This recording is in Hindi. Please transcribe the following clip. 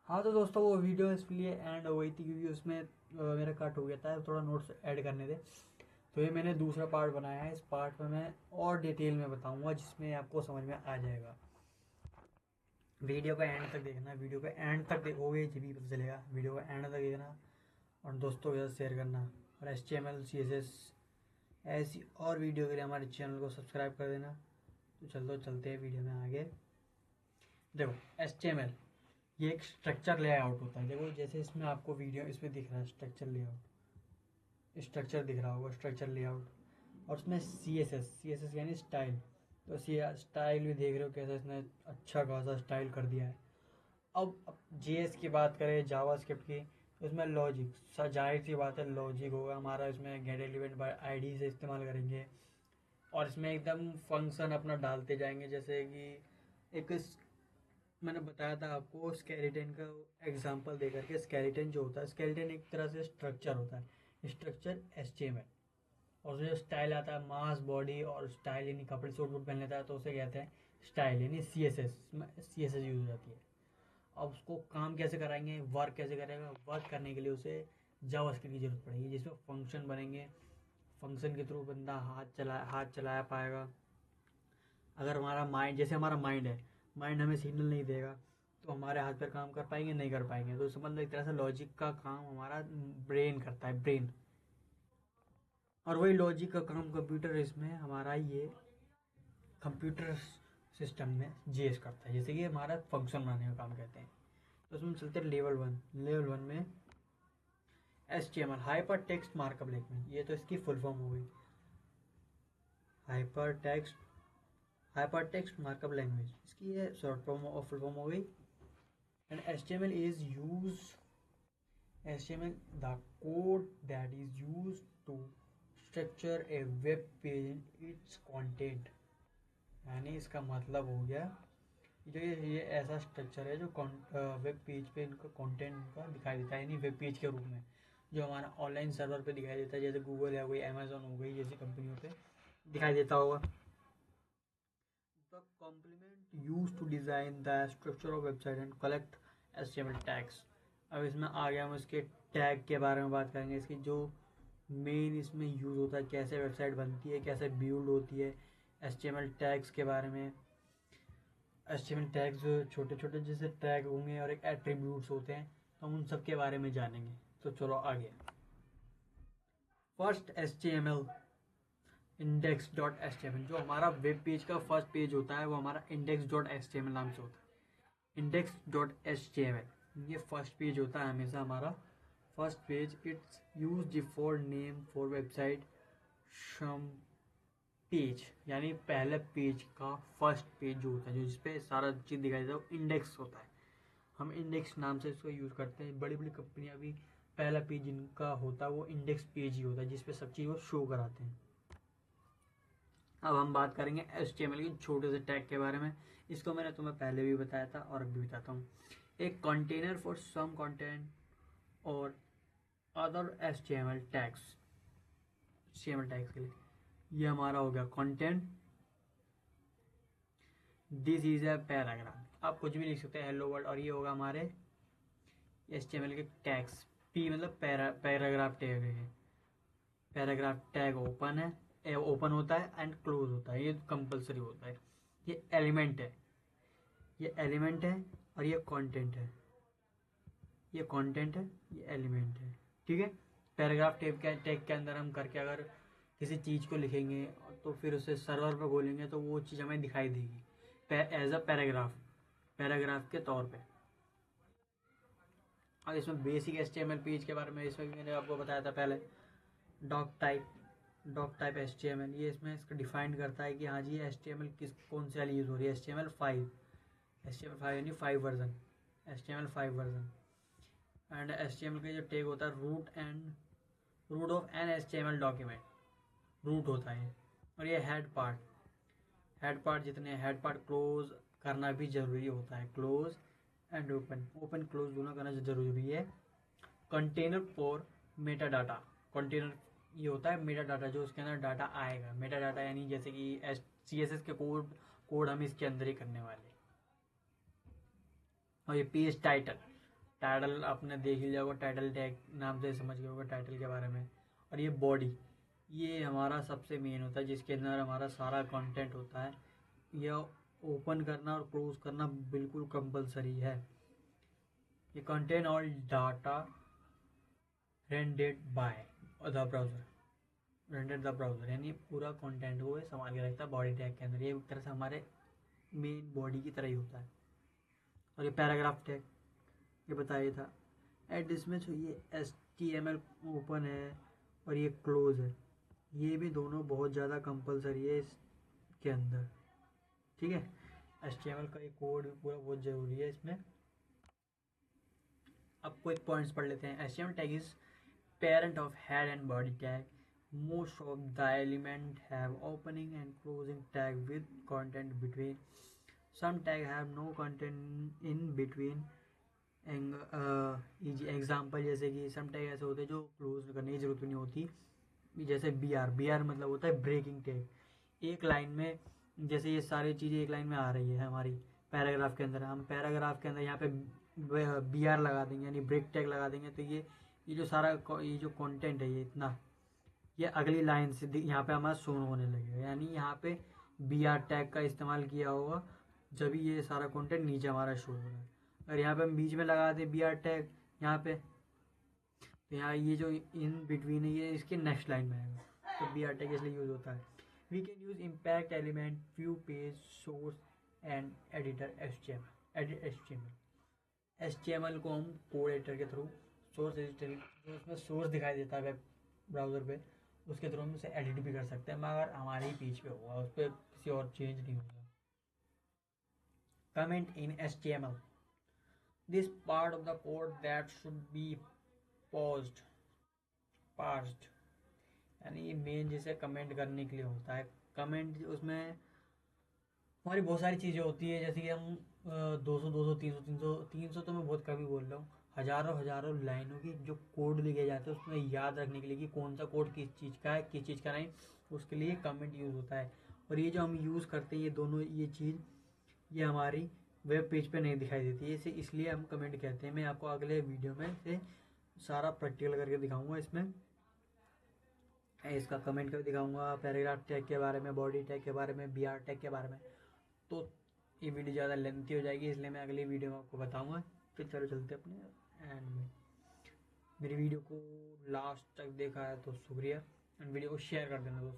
हाँ तो दोस्तों वो वीडियो इसलिए एंड हो गई थी क्योंकि उसमें मेरा कट हो गया था, थोड़ा नोट्स ऐड करने थे। तो ये मैंने दूसरा पार्ट बनाया है। इस पार्ट में मैं और डिटेल में बताऊंगा जिसमें आपको समझ में आ जाएगा। वीडियो का एंड तक देखना, वीडियो का एंड तक देखोगे जब भी पता चलेगा। वीडियो का एंड तक देखना और दोस्तों के साथ शेयर करना। और HTML CSS ऐसी और वीडियो के लिए हमारे चैनल को सब्सक्राइब कर देना। तो चलते हैं वीडियो में आगे। देखो HTML ये एक स्ट्रक्चर लेआउट होता है। देखो जैसे इसमें आपको वीडियो इसमें दिख रहा है स्ट्रक्चर लेआउट, स्ट्रक्चर दिख रहा होगा स्ट्रक्चर लेआउट। और उसमें सी एस एस यानी स्टाइल। तो स्टाइल भी देख रहे हो कैसा इसने अच्छा खासा स्टाइल कर दिया है। अब JS की बात करें जावास्क्रिप्ट की, तो इसमें लॉजिक, जाहिर सी बात है लॉजिक होगा हमारा। इसमें गेट एलिमेंट बाय आईडी से इस्तेमाल करेंगे और इसमें एकदम फंक्शन अपना डालते जाएंगे। जैसे कि एक मैंने बताया था आपको स्केलेटन का एग्जांपल देकर के। स्केलेटन जो होता है, स्केलेटन एक तरह से स्ट्रक्चर होता है, स्ट्रक्चर HTML। और उसमें जो स्टाइल आता है मास बॉडी और स्टाइल यानी कपड़े सूट वूट पहन लेता है तो उसे कहते हैं स्टाइल यानी CSS यूज हो जाती है। अब उसको काम कैसे कराएंगे, वर्क कैसे करेगा, वर्क करने के लिए उसे जावास्क्रिप्ट की जरूरत पड़ेगी जिसमें फंक्शन बनेंगे। फंक्शन के थ्रू बंदा हाथ चलाया पाएगा। अगर हमारा माइंड, जैसे हमारा माइंड है, माइंड हमें सिग्नल नहीं देगा तो हमारे हाथ पैर काम कर पाएंगे नहीं कर पाएंगे। तो समझ लो एक तरह से लॉजिक का काम हमारा ब्रेन करता है, ब्रेन। और वही लॉजिक का काम कंप्यूटर इसमें हमारा ये कंप्यूटर सिस्टम में JS करता है, जैसे कि हमारा फंक्शन बनाने का काम कहते हैं। तो उसमें चलते हैं लेवल वन में HTML hyper text markup language. ये तो इसकी फुल फॉर्म हो गई, हाइपर टेक्स्ट मार्कअप लैंग्वेज। इसकी ये शॉर्ट फॉर्म और फुल फॉर्म हो गई। And HTML the code that is used to structure a web page in its content। यानी इसका मतलब हो गया जो ये ऐसा स्ट्रक्चर है जो वेब पेज पे इनका कंटेंट इनका दिखाई देता है, यानी वेब पेज के रूप में जो हमारा ऑनलाइन सर्वर पे दिखाई देता है, जैसे गूगल है कोई, अमेजोन हो गई, जैसी कंपनियों पे दिखाई देता होगा। The complement use to design the structure of website and collect HTML tags. अब इसमें आ गया हम इसके टैग के बारे में बात करेंगे। इसकी जो मेन इसमें यूज होता है, कैसे वेबसाइट बनती है, कैसे बिल्ड होती है, HTML टैग्स के बारे में। HTML टैग्स छोटे छोटे जैसे टैग होंगे और एक एट्रीब्यूट्स होते हैं, तो हम उन सब के बारे में जानेंगे। तो चलो आगे। First HTML index.html। जो हमारा वेब पेज का फर्स्ट पेज होता है वो हमारा index.html नाम से होता है। index.html ये फर्स्ट पेज होता है हमेशा हमारा first page. It's use for name for website some page, यानी पहले पेज का फर्स्ट पेज जो होता है, जो जिसपे सारा चीज दिखाई देता है, वो इंडेक्स होता है। हम इंडेक्स नाम से इसको यूज करते हैं। बड़ी बड़ी कंपनियां भी पहला पेज जिनका होता है वो इंडेक्स पेज ही होता है, जिसपे सब चीज वो शो कराते हैं। अब हम बात करेंगे HTML के छोटे से टैग के बारे में। इसको मैंने तुम्हें पहले भी बताया था और अभी बताता हूँ। एक कंटेनर फॉर सम कंटेंट और अदर HTML टैग्स के लिए ये हमारा हो गया content. This is a paragraph. आप कुछ भी लिख सकते हैं, हेलो वर्ल्ड। और ये होगा हमारे HTML के टैग्स। P मतलब पैराग्राफ टैग है। पैराग्राफ टैग ओपन होता है एंड क्लोज होता है, ये कंपलसरी होता है। ये एलिमेंट है, ये एलिमेंट है और ये कंटेंट है, ये कंटेंट है, ये एलिमेंट है। ठीक है। पैराग्राफ टैग के अंदर हम करके अगर किसी चीज को लिखेंगे तो फिर उसे सर्वर पर खोलेंगे तो वो चीज हमें दिखाई देगी एज अ पैराग्राफ के तौर पे। और इसमें बेसिक HTML पेज के बारे में इसमें भी मैंने आपको बताया था पहले। डॉक टाइप HTML ये इसमें इसका डिफाइन करता है कि हाँ जी HTML कौन सी वाली यूज़ हो रही है। HTML5 यानी 5 version, HTML5 version. And HTML का जो टैग होता है root of an HTML document, root होता है। और ये हेड पार्ट जितने हेड पार्ट क्लोज करना भी जरूरी होता है, क्लोज एंड ओपन क्लोज दोनों करना जरूरी है। Container for Meta data, container ये होता है मेटा डाटा, जो उसके अंदर डाटा आएगा। मेटा डाटा यानी जैसे कि CSS के कोड हम इसके अंदर ही करने वाले। और ये पेज टाइटल, टाइटल आपने देख ही लिया होगा, टाइटल टैग नाम से समझ गए होगा टाइटल के बारे में। और ये बॉडी, ये हमारा सबसे मेन होता है जिसके अंदर हमारा सारा कंटेंट होता है। यह ओपन करना और क्लोज करना बिल्कुल कंपलसरी है। ये content all data rendered by the browser, rendered the browser, यानी पूरा कंटेंट को संभाल के रखता है बॉडी टैग के अंदर। ये एक तरह से हमारे मेन बॉडी की तरह ही होता है। और ये पैराग्राफ टैग, ये बताया था एट इसमें जो ये HTML ओपन है और ये क्लोज है, ये भी दोनों बहुत ज़्यादा कंपलसरी है इसके अंदर, ठीक है। HTML का ये कोड भी पूरा बहुत ज़रूरी है इसमें। अब कुछ पॉइंट्स पढ़ लेते हैं। HTML tag is parent of head and body tag. Most of the element have opening and closing tag with content between. Some tag have no content in between. Example जैसे कि सम टैग ऐसे होते हैं जो क्लोज करने की जरूरत नहीं होती, जैसे BR मतलब होता है ब्रेकिंग टैग। एक लाइन में, जैसे ये सारी चीज़ें एक लाइन में आ रही है हमारी पैराग्राफ के अंदर, हम पैराग्राफ के अंदर यहाँ पे BR लगा देंगे यानी ब्रेक टैग लगा देंगे, तो ये जो सारा ये जो कंटेंट है ये इतना, ये अगली लाइन से यहाँ पे हमारा शो होने लगेगा। यानी यहाँ पे BR टैग का इस्तेमाल किया होगा जब ये सारा कंटेंट नीचे हमारा शो हो रहा है। अगर यहाँ पे हम बीच में लगा दें BR टैग यहाँ पे, तो यहाँ ये जो इन बिटवीन है ये इसके नेक्स्ट लाइन में आएगा, तो BR टैग इसलिए यूज होता है। We can use impact element, view page, source and editor HTML को हम कोड एडिटर के थ्रू, सोर्स एडिटर जो उसमें सोर्स दिखाई देता है वेब ब्राउज़र पे, उसके थ्रू हम उसे एडिट भी कर सकते हैं, मगर हमारे ही पेज पे होगा, उस पर किसी और चेंज नहीं होगा। Comment in HTML, this part of the code that should be paused, यानी ये मेन जैसे कमेंट करने के लिए होता है। कमेंट उसमें हमारी बहुत सारी चीज़ें होती है, जैसे कि हम 200 200 300 300 तो मैं बहुत कभी बोल रहा हूँ, हज़ारों लाइनों की जो कोड लिखे जाते हैं उसमें याद रखने के लिए कि कौन सा कोड किस चीज़ का है, किस चीज़ का नहीं, उसके लिए कमेंट यूज़ होता है। और ये जो हम यूज़ करते हैं ये दोनों ये चीज़, ये हमारी वेब पेज पे नहीं दिखाई देती है, इसे इसलिए हम कमेंट कहते हैं। मैं आपको अगले वीडियो में से सारा प्रैक्टिकल करके दिखाऊंगा, इसमें इसका कमेंट करके दिखाऊंगा, पैराग्राफ टैग के बारे में, बॉडी टैग के बारे में, BR टैग के बारे में। तो ये वीडियो ज़्यादा लेंथी हो जाएगी, इसलिए मैं अगली वीडियो में आपको बताऊंगा। फिर चलो चलते अपने एंड में। मेरी वीडियो को लास्ट तक देखा है तो शुक्रिया, एंड वीडियो को शेयर कर देना दोस्तों।